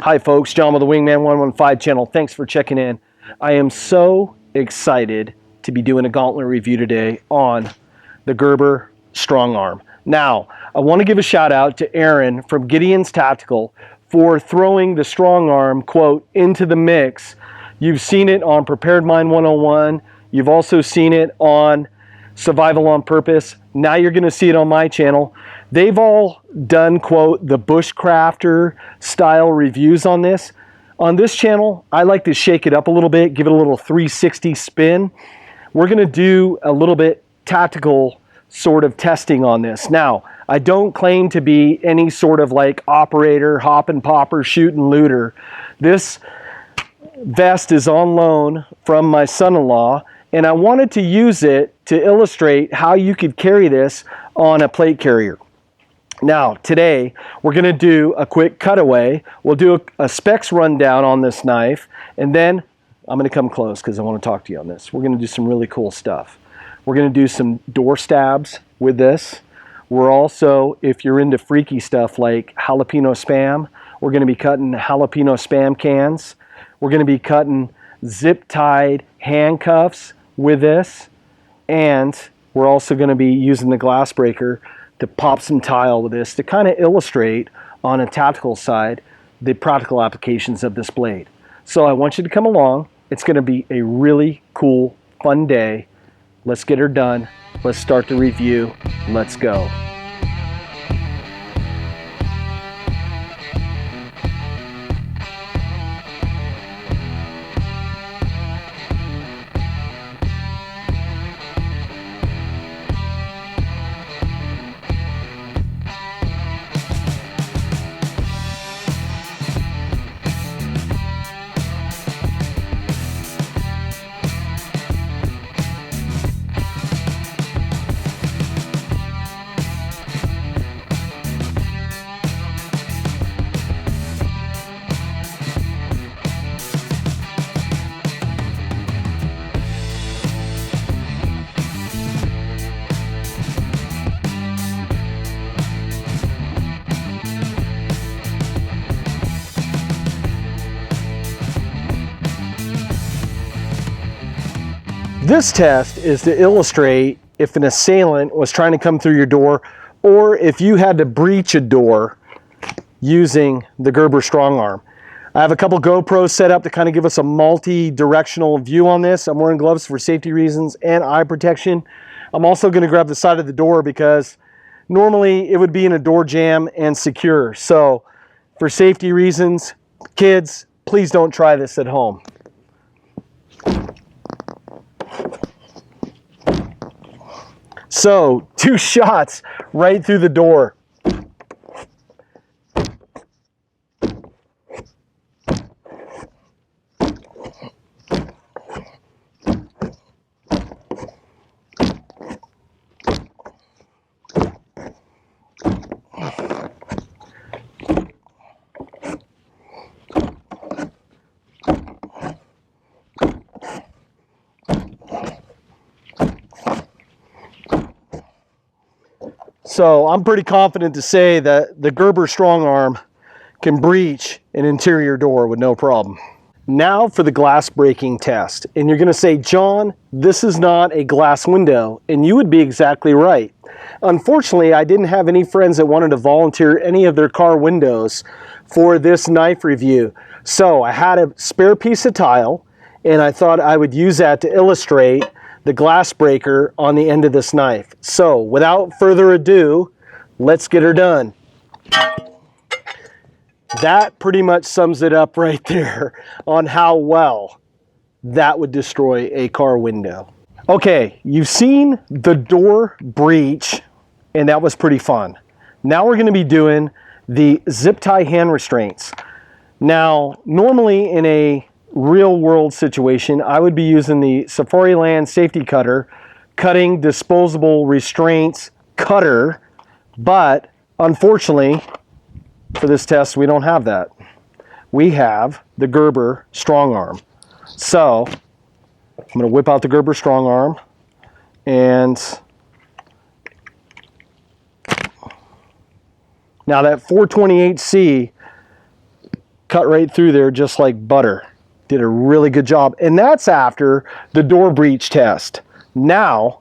Hi folks, John with the Wingman 115 channel. Thanks for checking in. I am so excited to be doing a Gauntlet review today on the Gerber StrongArm. Now, I want to give a shout out to Aaron from Gideons Tactical for throwing the StrongArm quote into the mix. You've seen it on Prepared Mind 101. You've also seen it on Survival on Purpose. Now you're going to see it on my channel. They've all done, quote, the bushcrafter style reviews on this. On this channel, I like to shake it up a little bit, give it a little 360 spin. We're going to do a little bit tactical sort of testing on this. Now, I don't claim to be any sort of like operator, hop and popper, shoot and looter. This vest is on loan from my son-in-law, and I wanted to use it to illustrate how you could carry this on a plate carrier. Now, today, we're going to do a quick cutaway. We'll do a specs rundown on this knife, and then I'm going to come close because I want to talk to you on this. We're going to do some really cool stuff. We're going to do some door stabs with this. We're also, if you're into freaky stuff like jalapeno spam, we're going to be cutting jalapeno spam cans. We're going to be cutting zip-tied handcuffs with this, and we're also going to be using the glass breaker to pop some tile with this to kind of illustrate on a tactical side the practical applications of this blade. So I want you to come along. It's going to be a really cool, fun day. Let's get her done. Let's start the review. Let's go. This test is to illustrate if an assailant was trying to come through your door, or if you had to breach a door using the Gerber StrongArm. I have a couple GoPros set up to kind of give us a multi-directional view on this. I'm wearing gloves for safety reasons and eye protection. I'm also going to grab the side of the door because normally it would be in a door jamb and secure. So for safety reasons, kids, please don't try this at home. So, 2 shots right through the door. So I'm pretty confident to say that the Gerber StrongArm can breach an interior door with no problem. Now for the glass breaking test. And you're going to say, John, this is not a glass window. And you would be exactly right. Unfortunately, I didn't have any friends that wanted to volunteer any of their car windows for this knife review. So I had a spare piece of tile, and I thought I would use that to illustrate the glass breaker on the end of this knife. So without further ado, let's get her done. That pretty much sums it up right there on how well that would destroy a car window. Okay, you've seen the door breach, and that was pretty fun. Now we're going to be doing the zip tie hand restraints. Now, normally in a real world situation, I would be using the Safariland safety cutter, cutting disposable restraints cutter, but unfortunately for this test we don't have that. We have the Gerber StrongArm. So I'm going to whip out the Gerber StrongArm, and now that 428C cut right through there just like butter. Did a really good job. And that's after the door breach test. Now,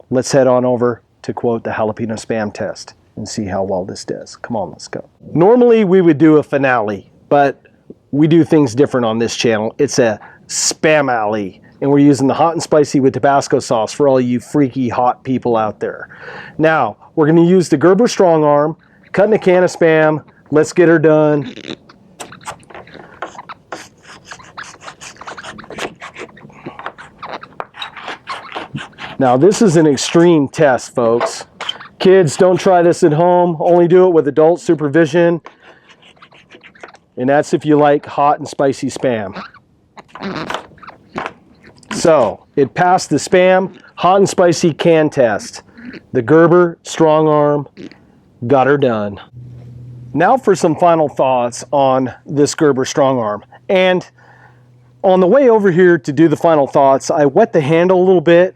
let's head on over to quote the jalapeno spam test and see how well this does. Come on, let's go. Normally we would do a finale, but we do things different on this channel. It's a spam alley, and we're using the hot and spicy with Tabasco sauce for all you freaky hot people out there. Now, we're gonna use the Gerber StrongArm, cutting a can of spam. Let's get her done. Now, this is an extreme test, folks. Kids, don't try this at home. Only do it with adult supervision. And that's if you like hot and spicy spam. So, it passed the spam, hot and spicy can test. The Gerber StrongArm got her done. Now for some final thoughts on this Gerber StrongArm. And on the way over here to do the final thoughts, I wet the handle a little bit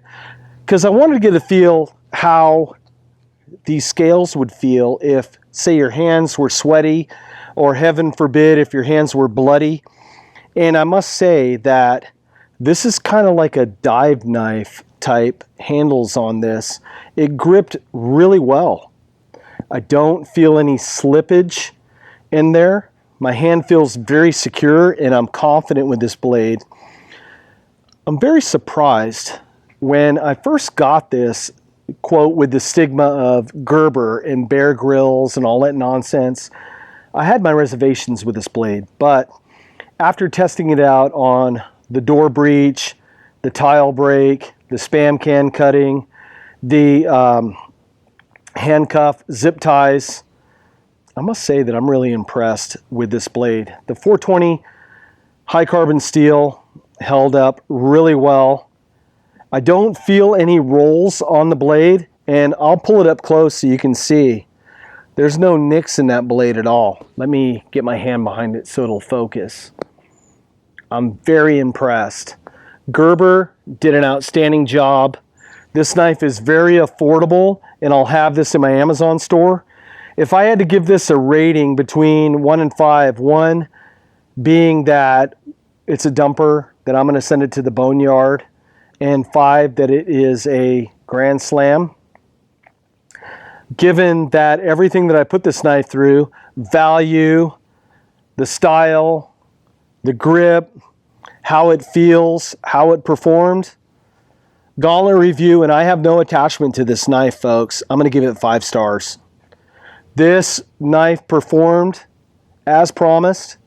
because I wanted to get a feel how these scales would feel if, say, your hands were sweaty, or heaven forbid, if your hands were bloody. And I must say that this is kind of like a dive knife type handles on this. It gripped really well. I don't feel any slippage in there. My hand feels very secure, and I'm confident with this blade. I'm very surprised when I first got this, quote, with the stigma of Gerber and Bear Grylls and all that nonsense. I had my reservations with this blade, but after testing it out on the door breach, the tile break, the spam can cutting, the handcuff, zip ties, I must say that I'm really impressed with this blade. The 420 high carbon steel held up really well. I don't feel any rolls on the blade, and I'll pull it up close so you can see. There's no nicks in that blade at all. Let me get my hand behind it so it'll focus. I'm very impressed. Gerber did an outstanding job. This knife is very affordable, and I'll have this in my Amazon store. If I had to give this a rating between 1 and 5, 1 being that it's a dumper, that I'm going to send it to the boneyard, and 5 that it is a grand slam. Given that everything that I put this knife through, value, the style, the grip, how it feels, how it performed, Gauntlet review, and I have no attachment to this knife, folks. I'm going to give it 5 stars. This knife performed as promised,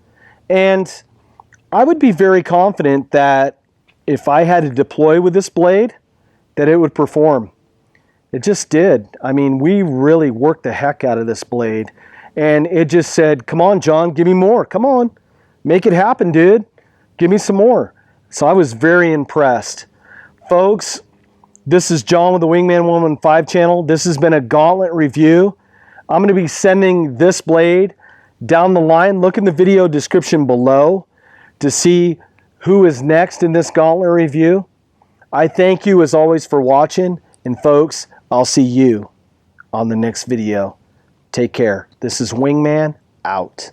and I would be very confident that if I had to deploy with this blade, that it would perform. It just did. I mean, we really worked the heck out of this blade, and it just said, come on, John, give me more. Come on, make it happen, dude. Give me some more. So I was very impressed. Folks, this is John with the Wingman 115 channel. This has been a Gauntlet review. I'm going to be sending this blade down the line. Look in the video description below to see who is next in this Gauntlet review. I thank you as always for watching, and folks, I'll see you on the next video. Take care. This is Wingman out.